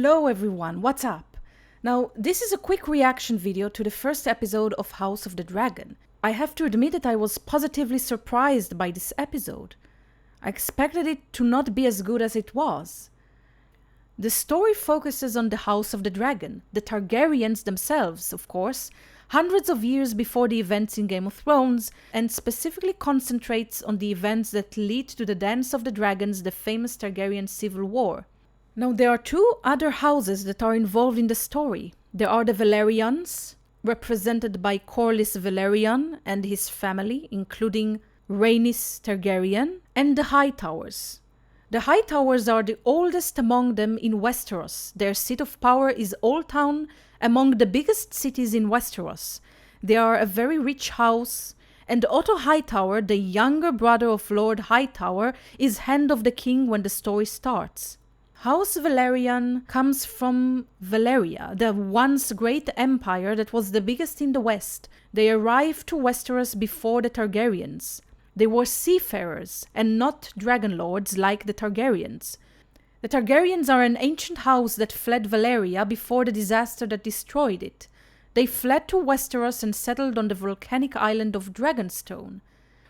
Hello everyone, what's up? Now, this is a quick reaction video to the first episode of House of the Dragon. I have to admit that I was positively surprised by this episode. I expected it to not be as good as it was. The story focuses on the House of the Dragon, the Targaryens themselves, of course, hundreds of years before the events in Game of Thrones, and specifically concentrates on the events that lead to the Dance of the Dragons, the famous Targaryen civil war. Now, there are two other houses that are involved in the story. There are the Velaryons, represented by Corlys Velaryon and his family, including Rhaenys Targaryen, and the Hightowers. The Hightowers are the oldest among them in Westeros. Their seat of power is Old Town, among the biggest cities in Westeros. They are a very rich house, and Otto Hightower, the younger brother of Lord Hightower, is Hand of the King when the story starts. House Velaryon comes from Valyria, the once great empire that was the biggest in the West. They arrived to Westeros before the Targaryens. They were seafarers and not dragon lords like the Targaryens. The Targaryens are an ancient house that fled Valyria before the disaster that destroyed it. They fled to Westeros and settled on the volcanic island of Dragonstone.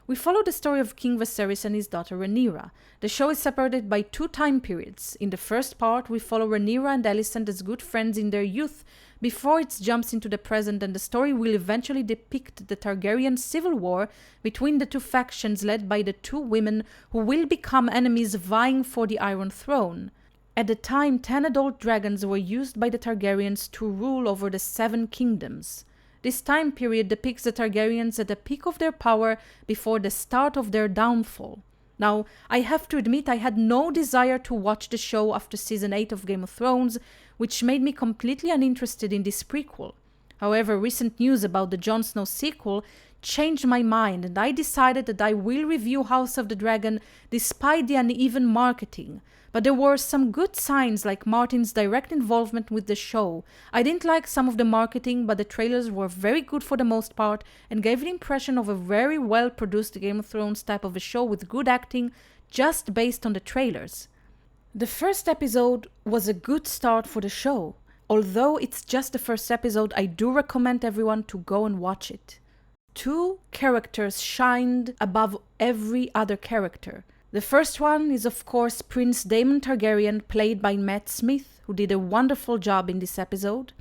We follow the story of King Viserys and his daughter Rhaenyra. The show is separated by two time periods. In the first part, we follow Rhaenyra and Alicent as good friends in their youth, before it jumps into the present, and the story will eventually depict the Targaryen civil war between the two factions led by the two women who will become enemies vying for the Iron Throne. At the time, 10 adult dragons were used by the Targaryens to rule over the 7 kingdoms. This time period depicts the Targaryens at the peak of their power before the start of their downfall. Now, I have to admit I had no desire to watch the show after season 8 of Game of Thrones, which made me completely uninterested in this prequel. However, recent news about the Jon Snow sequel changed my mind, and I decided that I will review House of the Dragon despite the uneven marketing. But there were some good signs, like Martin's direct involvement with the show. I didn't like some of the marketing, but the trailers were very good for the most part and gave the impression of a very well-produced Game of Thrones type of a show with good acting, just based on the trailers. The first episode was a good start for the show. Although it's just the first episode, I do recommend everyone to go and watch it. Two characters shined above every other character. The first one is, of course, Prince Daemon Targaryen, played by Matt Smith, who did a wonderful job in this episode.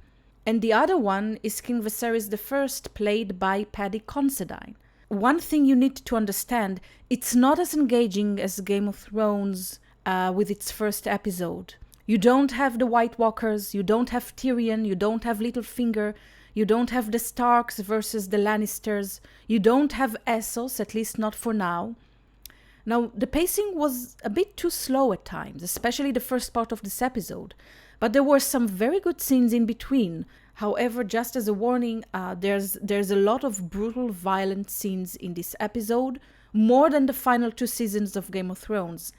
And the other one is King Viserys I, played by Paddy Considine. One thing you need to understand, it's not as engaging as Game of Thrones with its first episode. You don't have the White Walkers, you don't have Tyrion, you don't have Littlefinger, you don't have the Starks versus the Lannisters, you don't have Essos, at least not for now. Now, the pacing was a bit too slow at times, especially the first part of this episode, but there were some very good scenes in between. However, just as a warning, there's a lot of brutal, violent scenes in this episode, more than the final 2 seasons of Game of Thrones.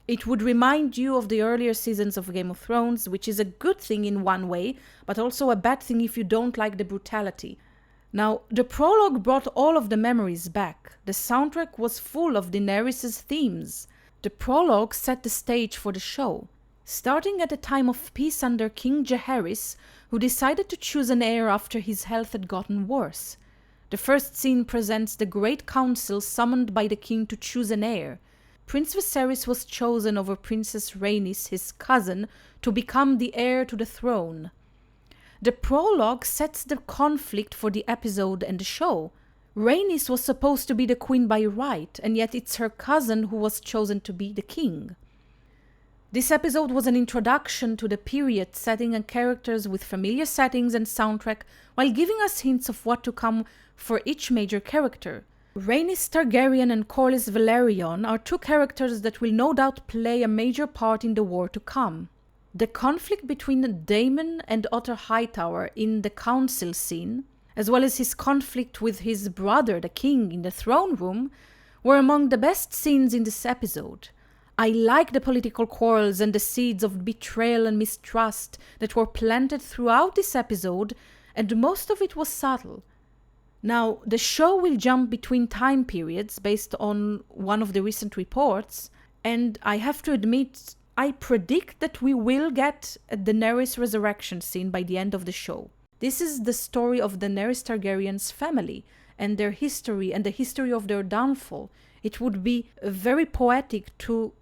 It would remind you of the earlier seasons of Game of Thrones, which is a good thing in one way, but also a bad thing if you don't like the brutality. Now, the prologue brought all of the memories back. The soundtrack was full of Daenerys' themes. The prologue set the stage for the show, starting at a time of peace under King Jaehaerys, who decided to choose an heir after his health had gotten worse. The first scene presents the Great Council summoned by the king to choose an heir. Prince Viserys was chosen over Princess Rhaenys, his cousin, to become the heir to the throne. The prologue sets the conflict for the episode and the show. Rhaenys was supposed to be the queen by right, and yet it's her cousin who was chosen to be the king. This episode was an introduction to the period setting and characters with familiar settings and soundtrack, while giving us hints of what to come for each major character. Rhaenys Targaryen and Corlys Velaryon are two characters that will no doubt play a major part in the war to come. The conflict between Daemon and Otto Hightower in the council scene, as well as his conflict with his brother, the king, in the throne room, were among the best scenes in this episode. I like the political quarrels and the seeds of betrayal and mistrust that were planted throughout this episode, and most of it was subtle. Now, the show will jump between time periods based on one of the recent reports, and I have to admit, I predict that we will get a Daenerys resurrection scene by the end of the show. This is the story of Daenerys Targaryen's family and their history and the history of their downfall. It would be very poetic to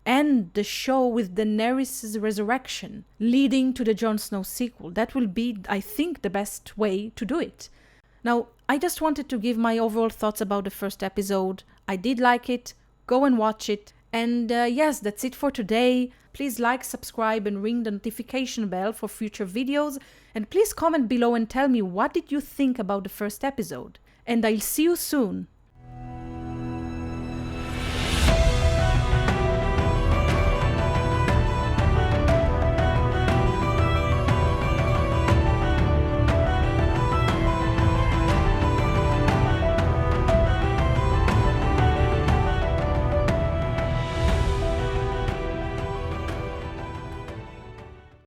end the show with Daenerys' resurrection, leading to the Jon Snow sequel. That will be, I think, the best way to do it. Now, I just wanted to give my overall thoughts about the first episode. I did like it. Go and watch it. And yes, that's it for today. Please like, subscribe, and ring the notification bell for future videos. And please comment below and tell me what did you think about the first episode. And I'll see you soon.